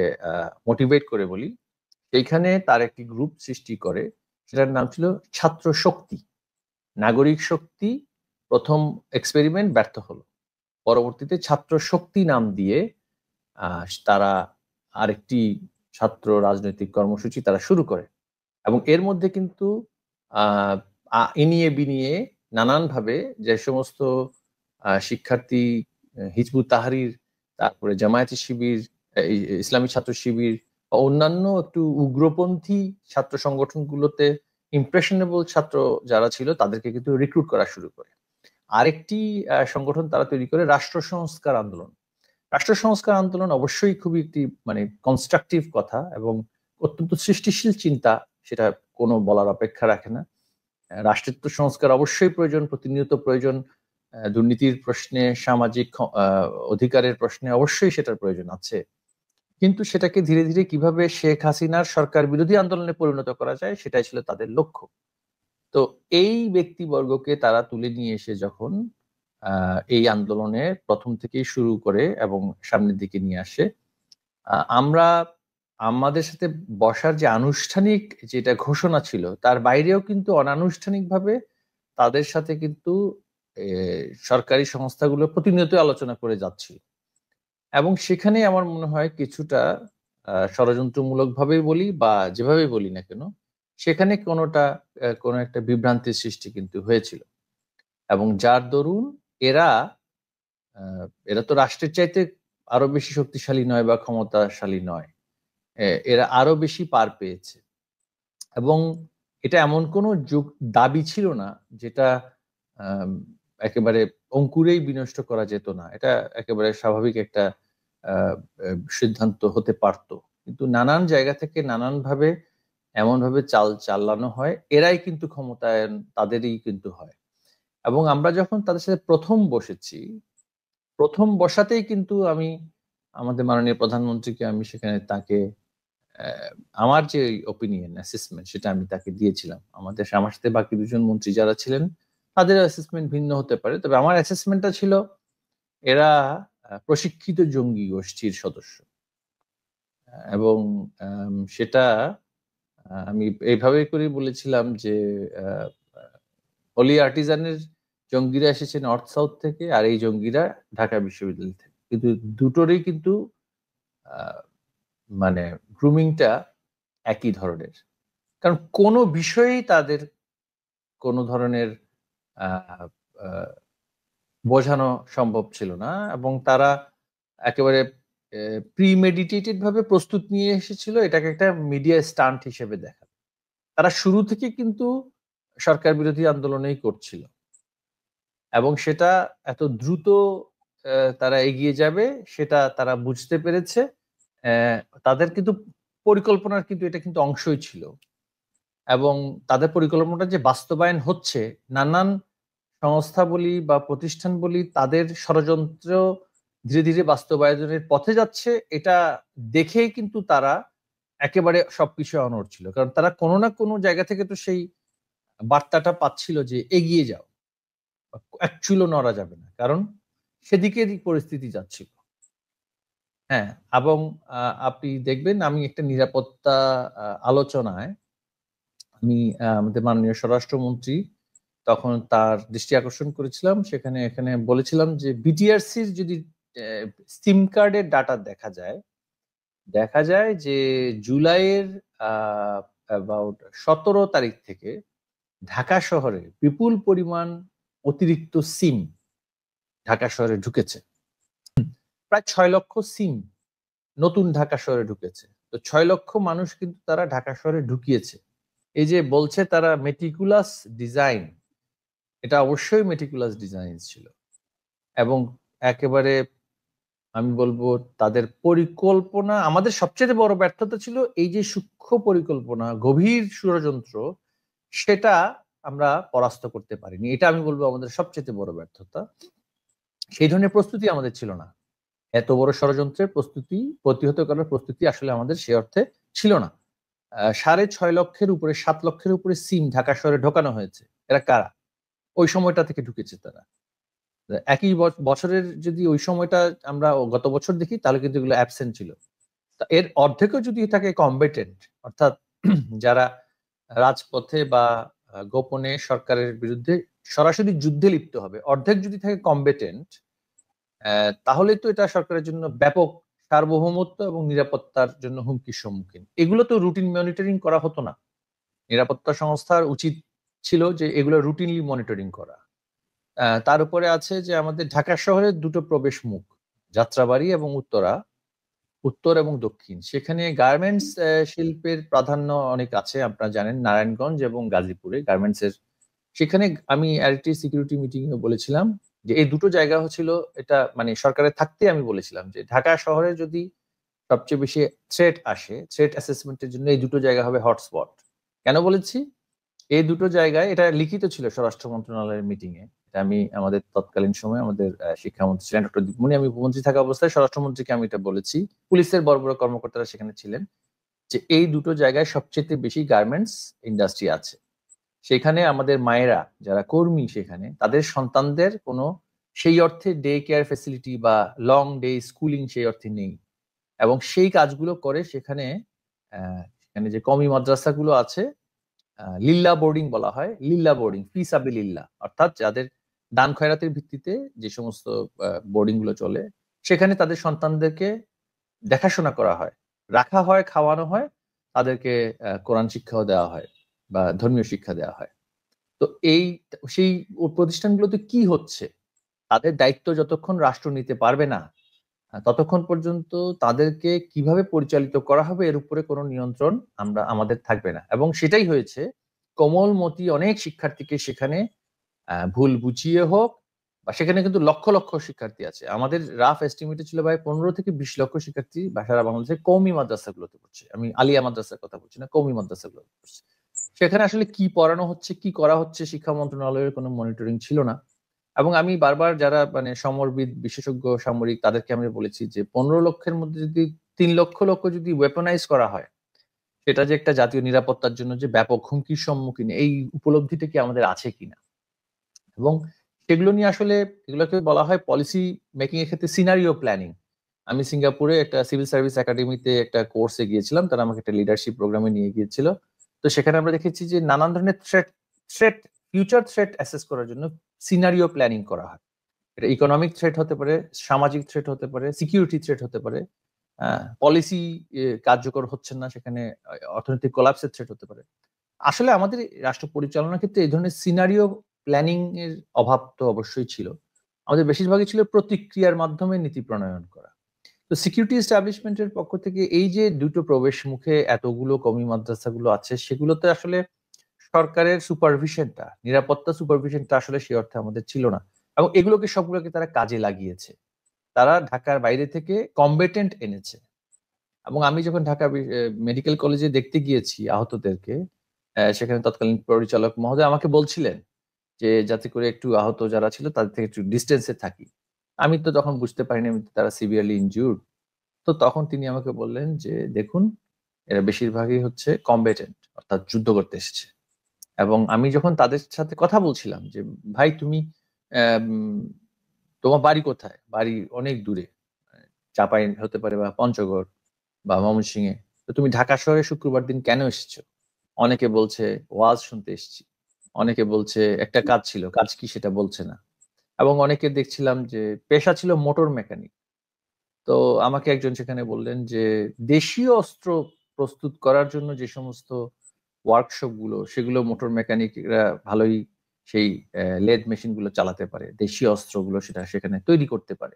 মোটিভেট করে বলি, সেইখানে তার একটি গ্রুপ সৃষ্টি করে, সেটার নাম ছিল ছাত্র শক্তি। নাগরিক শক্তি প্রথম এক্সপেরিমেন্ট ব্যর্থ হলো, পরবর্তীতে ছাত্র শক্তি নাম দিয়ে তারা আরেকটি ছাত্র রাজনৈতিক কর্মসূচি তারা শুরু করে। এবং এর মধ্যে কিন্তু ইনিয়ে বিনিয়ে নানানভাবে যে সমস্ত শিক্ষার্থী হিজবুত তাহরির, তারপরে জামায়াতি শিবির, ইসলামী ছাত্র শিবির বা অন্যান্য একটু উগ্রপন্থী ছাত্র সংগঠনগুলোতে ইমপ্রেশনেবল ছাত্র যারা ছিল তাদেরকে কিন্তু রিক্রুট করা শুরু করে। আরেকটি সংগঠন তারা তৈরি করে রাষ্ট্র সংস্কার আন্দোলন। রাষ্ট্র সংস্কার আন্দোলন অবশ্যই খুবই একটি মানে কনস্ট্রাকটিভ কথা এবং অত্যন্ত সৃষ্টিশীল চিন্তা, সেটা কোনো বলার অপেক্ষা রাখে না। রাষ্ট্রের তো সংস্কার অবশ্যই প্রয়োজন, প্রতিনিয়ত প্রয়োজন। দুর্নীতির প্রশ্নে, সামাজিক অধিকারের প্রশ্নে অবশ্যই সেটার প্রয়োজন আছে, কিন্তু সেটাকে ধীরে ধীরে কিভাবে শেখ হাসিনার সরকার বিরোধী আন্দোলনে পরিণত করা যায় সেটাই ছিল তাদের লক্ষ্য। তো এই ব্যক্তিবর্গকে তারা তুলে নিয়ে এসে যখন এই আন্দোলনে প্রথম থেকেই শুরু করে এবং সামনের দিকে নিয়ে আসে, আমরা আমাদের সাথে বসার যে আনুষ্ঠানিক যেটা ঘোষণা ছিল তার বাইরেও কিন্তু অনানুষ্ঠানিকভাবে তাদের সাথে কিন্তু সরকারি সংস্থাগুলো প্রতিনিয়ত আলোচনা করে যাচ্ছিল। এবং সেখানে আমার মনে হয় কিছুটা ষড়যন্ত্রমূলক ভাবেই বলি বা যেভাবে বলি না কেন, সেখানে কোনো একটা বিভ্রান্তির সৃষ্টি কিন্তু হয়েছিল। এবং যার দরুন এরা এরা তো রাষ্ট্রের চাইতে আরো বেশি শক্তিশালী নয় বা ক্ষমতাশালী নয়, এরা আরো বেশি পার পেয়েছে। এবং এটা এমন কোনো দাবি ছিল না যেটা একেবারে অঙ্কুরেই বিনষ্ট করা যেত না, এটা একেবারে স্বাভাবিক একটা সিদ্ধান্ত হতে পারত, কিন্তু নানান জায়গা থেকে নানানভাবে এমনভাবে চালানো হয়, এরাই কিন্তু ক্ষমতায়ন তাদেরই কিন্তু হয়। এবং আমরা যখন তাদের সাথে প্রথম বসেছি, প্রথম বসাতেই কিন্তু আমি আমাদের মাননীয় প্রধানমন্ত্রীকে আমি সেখানে তাকে আমার যে ওপিনিয়ন অ্যাসেসমেন্ট সেটা আমি তাকে দিয়েছিলাম। আমার সাথে বাকি দুজন মন্ত্রী যারা ছিলেন তাদের অ্যাসেসমেন্ট ভিন্ন হতে পারে, তবে আমার অ্যাসেসমেন্টটা ছিল এরা প্রশিক্ষিত জঙ্গি গোষ্ঠীর সদস্য। এবং সেটা আমি এইভাবেই করে বলেছিলাম যে হলি আর্টিজানের জঙ্গিরা এসেছে নর্থ সাউথ থেকে, আর এই জঙ্গিরা ঢাকা বিশ্ববিদ্যালয় থেকে, কিন্তু দুটোরই কিন্তু মানে গ্রুমিংটা একই ধরনের। কারণ কোনো বিষয়েই তাদের কোনো ধরনের বোঝানো সম্ভব ছিল না, এবং তারা একেবারে প্রিমেডিটেটেড ভাবে প্রস্তুত নিয়ে এসেছিল এটাকে একটা মিডিয়া স্টান্ট হিসেবে দেখা। তারা শুরু থেকে কিন্তু সরকার বিরোধী আন্দোলনেই করছিল, এবং সেটা এত দ্রুত তারা এগিয়ে যাবে সেটা তারা বুঝতে পেরেছে। তাদের কিন্তু পরিকল্পনার কিন্তু এটা কিন্তু অংশই ছিল, এবং তাদের পরিকল্পনাটা যে বাস্তবায়ন হচ্ছে, নানান সংস্থা বলি বা প্রতিষ্ঠান বলি তাদের ষড়যন্ত্র ধীরে ধীরে বাস্তবায়নের পথে যাচ্ছে, এটা দেখেই কিন্তু তারা একেবারে সবকিছু অনড় ছিল, কারণ তারা কোনো না কোনো জায়গা থেকে তো সেই বার্তাটা পাচ্ছিল যে এগিয়ে যাও, এক চুলো নড়া যাবে না, কারণ সেদিকেরই পরিস্থিতি যাচ্ছিল। হ্যাঁ, এবং আপনি দেখবেন আমি একটা নিরাপত্তা আলোচনায় আমি আমাদের মাননীয় স্বরাষ্ট্রমন্ত্রী তখন তার দৃষ্টি আকর্ষণ করেছিলাম, এখানে বলেছিলাম যে বিটিআরসির যদি সিম কার্ডের ডাটা দেখা যায় যে জুলাইয়ের অ্যাবাউট 17 তারিখ থেকে ঢাকা শহরে বিপুল পরিমাণ অতিরিক্ত সিম ঢাকা শহরে ঢুকেছে। প্রায় 6 লক্ষ সিম নতুন ঢাকা শহরে ঢুকেছে। তো 6 লক্ষ মানুষ কিন্তু তারা ঢাকা শহরে ঢুকিয়েছে। এই যে বলছে তারা মেটিকুলাস ডিজাইন, এটা অবশ্যই মেটিকুলাস ডিজাইন ছিল, এবং একেবারে আমি বলবো তাদের পরিকল্পনা, আমাদের সবচেয়ে বড় ব্যর্থতা ছিল এই যে সূক্ষ্ম পরিকল্পনা, গভীর ষড়যন্ত্র, সেটা আমরা পরাস্ত করতে পারিনি। এটা আমি বলবো আমাদের সবচেয়ে বড় ব্যর্থতা। সেই ধরনের প্রস্তুতি আমাদের ছিল না। এত বড় ষড়যন্ত্রের প্রস্তুতি, প্রতিহত করার প্রস্তুতি আসলে আমাদের সে অর্থে ছিল না। 6.5 লক্ষের উপরে, 7 লক্ষের উপরে সিম ঢাকা শহরে ঢোকানো হয়েছে। এরা কারা? ওই সময়টা থেকে ঢুকেছে তারা। একই বছরের যদি ওই সময়টা আমরা গত বছর দেখি, তাহলে কিন্তু এগুলো অ্যাবসেন্ট ছিল। এর অর্ধেকও যদি থাকে কম্বেটেন্ট, অর্থাৎ যারা রাজপথে বা গোপনে সরকারের বিরুদ্ধে সরাসরি যুদ্ধে লিপ্ত হবে, অর্ধেক যদি থাকে কম্বেটেন্ট, তাহলে তো এটা সরকারের জন্য ব্যাপক সার্বভৌমত্ব এবং নিরাপত্তার জন্য হুমকির সম্মুখীন। এগুলো তো রুটিন মনিটরিং করা হতো না। নিরাপত্তা সংস্থার উচিত ছিল যে এগুলো রুটিনলি মনিটরিং করা। তার উপরে আছে যে আমাদের ঢাকা শহরের দুটো প্রবেশ মুখ, যাত্রাবাড়ি এবং উত্তর এবং দক্ষিণ। সেখানে গার্মেন্টস শিল্পের প্রাধান্য অনেক আছে, আপনারা জানেন, নারায়ণগঞ্জ এবং গাজীপুরে গার্মেন্টস এর। সেখানে আমি আরেকটি সিকিউরিটি মিটিং এ বলেছিলাম যে এই দুটো জায়গা হচ্ছিল, এটা মানে সরকারের থাকতে আমি বলেছিলাম যে ঢাকা শহরে যদি সবচেয়ে বেশি থ্রেট আসে, থ্রেট অ্যাসেসমেন্টের জন্য এই দুটো জায়গা হবে হটস্পট। কেন বলেছি? এই দুটো জায়গায়, এটা লিখিত ছিল স্বরাষ্ট্র মন্ত্রণালয়ের মিটিং এ। আমি আমাদের তৎকালীন সময় আমাদের শিক্ষামন্ত্রী ছিলেন ডক্টর দীপমণি, আমি উপমন্ত্রী থাকা অবস্থায় স্বরাষ্ট্রমন্ত্রীকে আমি এটা বলেছি, পুলিশের বড় বড় কর্মকর্তারা সেখানে ছিলেন, যে এই দুটো জায়গায় সবচেয়ে বেশি গার্মেন্টস ইন্ডাস্ট্রি আছে। সেখানে আমাদের মায়েরা যারা কর্মী, সেখানে তাদের সন্তানদের কোনো সেই অর্থে ডে কেয়ার ফেসিলিটি বা লং ডে স্কুলিং সেই অর্থে নেই। এবং সেই কাজগুলো করে সেখানে সেখানে যে কমি মাদ্রাসাগুলো আছে, লিল্লা বোর্ডিং বলা হয়, লিল্লা বোর্ডিং, ফি সাবিলিল্লাহ, অর্থাৎ যাদের দান খয়রাতের ভিত্তিতে যে সমস্ত বোর্ডিং গুলো চলে, সেখানে তাদের সন্তানদেরকে দেখাশোনা করা হয়, রাখা হয়, খাওয়ানো হয়, তাদেরকে কোরআন শিক্ষাও দেওয়া হয় বা ধর্মীয় শিক্ষা দেওয়া হয়। তো সেই প্রতিষ্ঠানগুলোতে কি হচ্ছে, তাদের দায়িত্ব যতক্ষণ রাষ্ট্র নিতে পারবে না, ততক্ষণ পর্যন্ত তাদেরকে কিভাবে পরিচালিত করা হবে এর উপরে কোনো নিয়ন্ত্রণ আমাদের থাকবে না। এবং সেটাই হয়েছে। কোমলমতি অনেক শিক্ষার্থীকে সেখানে ভুল বুঝিয়ে হোক, বা সেখানে কিন্তু লক্ষ লক্ষ শিক্ষার্থী আছে। আমাদের রাফ এস্টিমেটে ছিল ভাই 15 থেকে 20 লক্ষ শিক্ষার্থী সারা বাংলাদেশে কওমি মাদ্রাসাগুলোতে পড়ছে। আমি আলিয়া মাদ্রাসার কথা বলছি না, কওমি মাদ্রাসাগুলোতে পড়ছে। সেখানে আসলে কি পড়ানো হচ্ছে, কি করা হচ্ছে, শিক্ষা মন্ত্রণালয়ের কোনো মনিটরিং ছিল না। এবং আমি বারবার যারা মানে সমরবিদ, বিশেষজ্ঞ সামরিক, তাদেরকে আমি বলেছি যে 15 লক্ষের মধ্যে যদি 3 লক্ষ যদি ওয়েপনাইজ করা হয়, সেটা যে একটা জাতীয় নিরাপত্তার জন্য যে ব্যাপক হুমকির সম্মুখীন, এই উপলব্ধিটা কি আমাদের আছে কিনা। এবং সেগুলো নিয়ে আসলে এগুলোকে বলা হয় পলিসি মেকিং এর ক্ষেত্রে সিনারিও প্ল্যানিং। আমি সিঙ্গাপুরে একটা সিভিল সার্ভিস একাডেমিতে একটা কোর্সে গিয়েছিলাম, তারা আমাকে একটা লিডারশিপ প্রোগ্রামে নিয়ে গিয়েছিল। তো সেখানে আমরা দেখেছি যে নানান ধরনের ফিউচার থ্রেট অ্যাসেস করার জন্য সিনারিও প্ল্যানিং করা হয়। এটা ইকোনমিক থ্রেট হতে পারে, সামাজিক থ্রেট হতে পারে, সিকিউরিটি থ্রেট হতে পারে, পলিসি কার্যকর হচ্ছে না, সেখানে অর্থনৈতিক কোলাপসের থ্রেট হতে পারে। আসলে আমাদের রাষ্ট্র পরিচালনার ক্ষেত্রে এই ধরনের সিনারিও প্ল্যানিং এর অভাব তো অবশ্যই ছিল। আমাদের বেশিরভাগই ছিল প্রতিক্রিয়ার মাধ্যমে নীতি প্রণয়ন করা। তো সিকিউরিটি এস্টাবলিশমেন্টের পক্ষ থেকে এই যে দুটো প্রবেশ মুখে এতগুলো কওমি মাদ্রাসাগুলো আছে, সেগুলোতে আসলে সরকারের সুপারভিশনটা, নিরাপত্তা সুপারভিশনটা আসলে সে অর্থে আমাদের ছিল না। এবং এগুলোকে সবগুলোকে তারা কাজে লাগিয়েছে। তারা ঢাকার বাইরে থেকে কম্বেটেন্ট এনেছে। এবং আমি যখন ঢাকা মেডিকেল কলেজে দেখতে গিয়েছি আহতদেরকে, সেখানে তৎকালীন পরিচালক মহোদয় আমাকে বলছিলেন যে যাতে করে একটু আহত যারা ছিল তাদের থেকে একটু ডিস্টেন্সে থাকি। আমি তো তখন বুঝতে পারিনি তারা সিভিয়ারলি ইনজুর্ড। তো তখন তিনি আমাকে বললেন যে দেখুন, এরা বেশিরভাগই হচ্ছে কম্বেটেন্ট, অর্থাৎ যুদ্ধ করতে এসেছে। এবং আমি যখন তাদের সাথে কথা বলছিলাম যে ভাই তুমি তোমার বাড়ি কোথায়, বাড়ি অনেক দূরে, চাপাই হতে পারে বা পঞ্চগড় বা ময়মনসিংহে, তো তুমি ঢাকা শহরে শুক্রবার দিন কেন এসেছো? অনেকে বলছে ওয়াজ শুনতে এসেছি, অনেকে বলছে একটা কাজ ছিল, কাজ কি সেটা বলছে না। এবং অনেকে দেখছিলাম যে পেশা ছিল মোটর মেকানিক। তো আমাকে একজন সেখানে বললেন যে দেশীয় অস্ত্র প্রস্তুত করার জন্য যে সমস্ত ওয়ার্কশপ গুলো, সেগুলো মোটর মেকানিকরা ভালোই সেই লেদ মেশিন গুলো চালাতে পারে, দেশীয় অস্ত্রগুলো সেটা সেখানে তৈরি করতে পারে।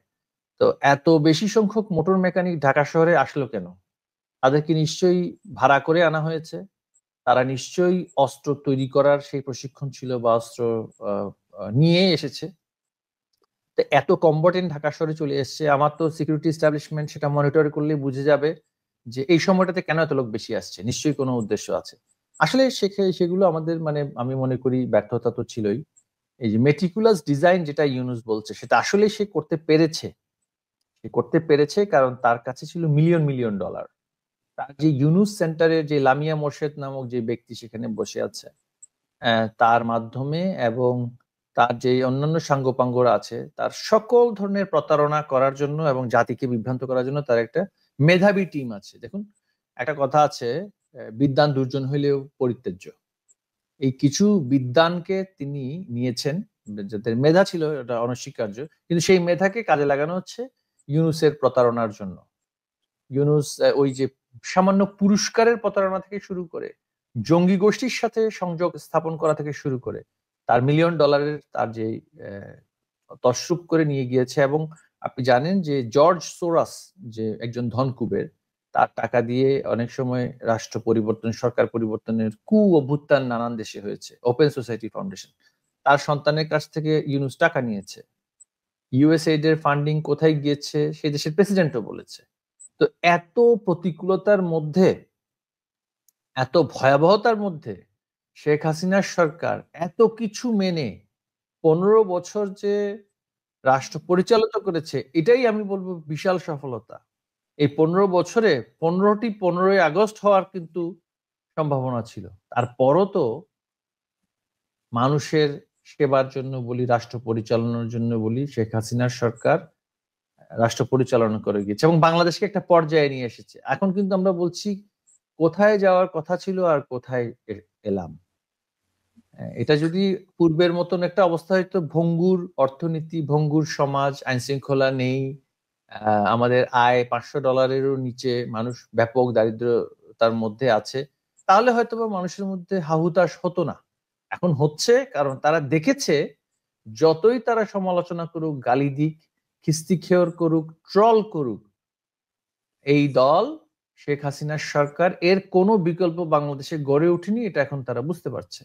তো এত বেশি সংখ্যক মোটর মেকানিক ঢাকা শহরে আসলো কেন? তাদেরকে নিশ্চয়ই ভাড়া করে আনা হয়েছে, তারা নিশ্চয়ই অস্ত্র তৈরি করার সেই প্রশিক্ষণ ছিল বা অস্ত্র নিয়ে এসেছে। তো এত কম্বাটেন্ট ঢাকা শহরে চলে এসছে, আমার তো সিকিউরিটি এস্টাবলিশমেন্ট সেটা মনিটর করলে বুঝে যাবে যে এই সময়টাতে কেন এত লোক বেশি আসছে, নিশ্চয়ই কোনো উদ্দেশ্য আছে। আসলে সেগুলো আমাদের মানে আমি মনে করি ব্যর্থতা তো ছিলই। এই যে মেটিকুলাস ডিজাইন যেটা ইউনুস বলছে সেটা আসলে সে করতে পেরেছে। সে করতে পেরেছে কারণ তার কাছে ছিল মিলিয়ন মিলিয়ন ডলার। তার যে ইউনুস সেন্টারের যে লামিয়া মোর্শেদ নামক যে ব্যক্তি সেখানে বসে আছে, তার মাধ্যমে এবং তার যে অন্যান্য সাঙ্গপাঙ্গরা আছে তার সকল ধরনের প্রতারণা করার জন্য এবং জাতিকে বিভ্রান্ত করার জন্য তার একটা মেধাবী টিম আছে। দেখুন, একটা কথা আছে, বিদ্বান দুর্জন হইলেও পরিত্যাজ্য। এই কিছু বিদ্বানকে তিনি নিয়েছেন, যাদের মেধা ছিল এটা অনস্বীকার্য, কিন্তু সেই মেধাকে কাজে লাগানো হচ্ছে ইউনুসের প্রতারণার জন্য। ইউনুস ওই যে সামান্য পুরস্কারের প্রতারণা থেকে শুরু করে জঙ্গি গোষ্ঠীর সাথে সংযোগ স্থাপন করা থেকে শুরু করে তার মিলিয়ন ডলারের তার যে তসরুপ করে নিয়ে গিয়েছে। এবং আপনি জানেন যে জর্জ সোরাস যে একজন ধনকুবের, তার টাকা দিয়ে অনেক সময় রাষ্ট্র পরিবর্তন, সরকার পরিবর্তনের অভ্যুত্থান নানান দেশে হয়েছে। ওপেন সোসাইটি ফাউন্ডেশন তার সন্তানের কাছ থেকে ইউনুস টাকা নিয়েছে। ইউএসএইড এর ফান্ডিং কোথায় গিয়েছে সেই দেশের প্রেসিডেন্টও বলেছে। তো এত প্রতিকূলতার মধ্যে, এত ভয়াবহতার মধ্যে শেখ হাসিনার সরকার এত কিছু মেনে 15 বছর যে রাষ্ট্র পরিচালিত করেছে, এটাই আমি বলবো বিশাল সফলতা। এই 15 বছরে 15টি 15ই আগস্ট হওয়ার কিন্তু সম্ভাবনা ছিল। তারপরও তো মানুষের সেবার জন্য বলি, রাষ্ট্র পরিচালনার জন্য বলি, শেখ হাসিনার সরকার রাষ্ট্র পরিচালনা করে গিয়েছে এবং বাংলাদেশকে একটা পর্যায়ে নিয়ে এসেছে। এখন কিন্তু আমরা বলছি কোথায় যাওয়ার কথা ছিল আর কোথায় এলাম। এটা যদি পূর্বের মতন একটা অবস্থা হয়তো, ভঙ্গুর অর্থনীতি, ভঙ্গুর সমাজ, আইন শৃঙ্খলা নেই, আমাদের আয় $500-এরও নিচে, মানুষ ব্যাপক দারিদ্রতার মধ্যে আছে, তাহলে হয়তো বা মানুষের মধ্যে হাহুতাশ হতো না। এখন হচ্ছে কারণ তারা দেখেছে যতই তারা সমালোচনা করুক, গালি দিক, খিস্তিখেয়র করুক, ট্রল করুক, এই দল শেখ হাসিনার সরকার এর কোনো বিকল্প বাংলাদেশে গড়ে ওঠেনি, এটা এখন তারা বুঝতে পারছে।